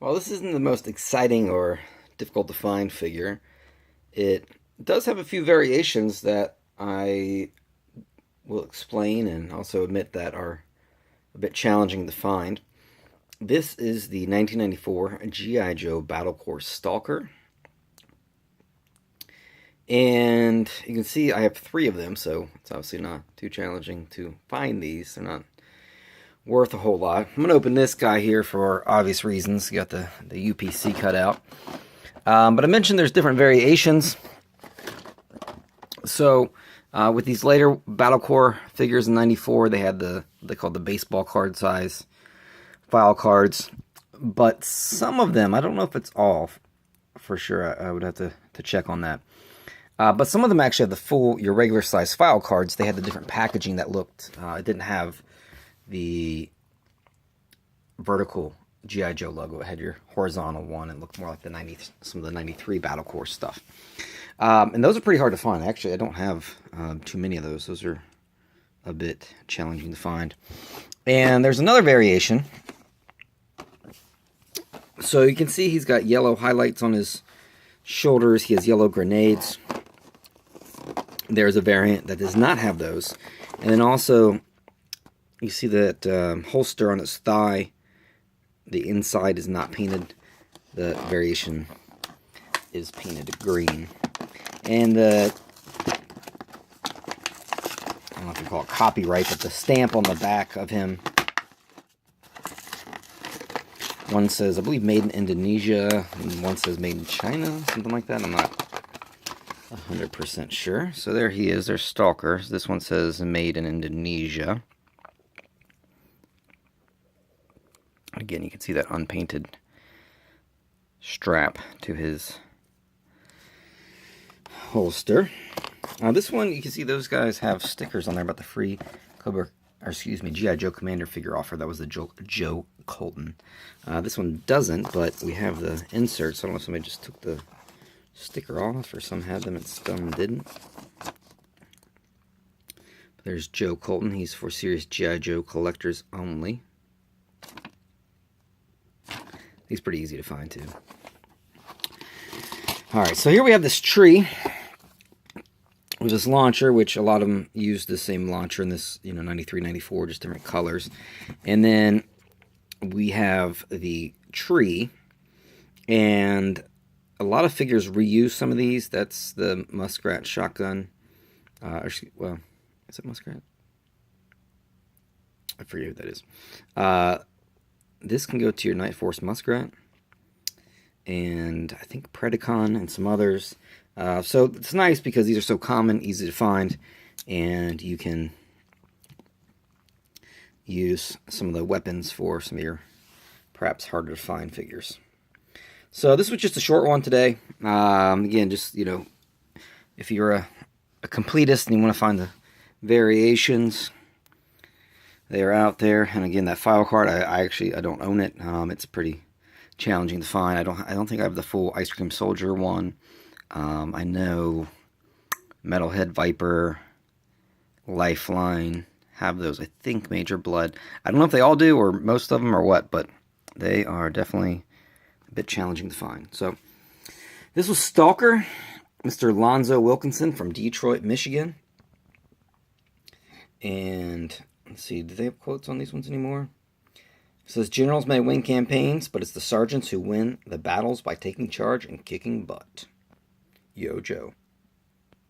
While this isn't the most exciting or difficult to find figure, it does have a few variations that I will explain and also admit that are a bit challenging to find. This is the 1994 G.I. Joe Battle Corps Stalker. And you can see I have three of them, so it's obviously not too challenging to find these. They're not worth a whole lot. I'm going to open this guy here for obvious reasons. You got the UPC cut out. But I mentioned there's different variations. So with these later Battle Corps figures in 94, they had they called the baseball card size file cards. But some of them, I don't know if it's all for sure. I would have to check on that. But some of them actually have the full, your regular size file cards. They had the different packaging that looked, it didn't have the vertical G.I. Joe logo. It had your horizontal one and looked more like some of the 93 Battle Corps stuff. And those are pretty hard to find. Actually, I don't have too many of those. Those are a bit challenging to find. And there's another variation. So you can see he's got yellow highlights on his shoulders. He has yellow grenades. There's a variant that does not have those. And then also, you see that holster on his thigh. The inside is not painted. The variation is painted green. And the, I don't know if you call it copyright, but the stamp on the back of him, one says, I believe, made in Indonesia, and one says made in China, something like that. I'm not 100% sure. So there he is. There's Stalker. This one says made in Indonesia. Again, you can see that unpainted strap to his holster. This one, you can see those guys have stickers on there about the free G.I. Joe Commander figure offer. That was the Joe Colton. This one doesn't, but we have the inserts. I don't know if somebody just took the sticker off or some had them and some didn't. But there's Joe Colton. He's for serious G.I. Joe collectors only. He's pretty easy to find, too. Alright, so here we have this tree with this launcher, which a lot of them use the same launcher in this, 93, 94, just different colors. And then we have the tree, and a lot of figures reuse some of these. That's the Muskrat shotgun. Well, is it Muskrat? I forget what that is. This can go to your Night Force Muskrat, and I think Predacon and some others. So it's nice because these are so common, easy to find, and you can use some of the weapons for some of your perhaps harder to find figures. So this was just a short one today. Again, just, if you're a completist and you want to find the variations, they are out there. And again, that file card, I don't own it. It's pretty challenging to find. I don't think I have the full Ice Cream Soldier one. I know Metalhead Viper, Lifeline have those. I think Major Blood. I don't know if they all do or most of them or what, but they are definitely a bit challenging to find. So this was Stalker, Mr. Lonzo Wilkinson from Detroit, Michigan. And let's see, do they have quotes on these ones anymore? It says, generals may win campaigns, but it's the sergeants who win the battles by taking charge and kicking butt. Yo, Joe.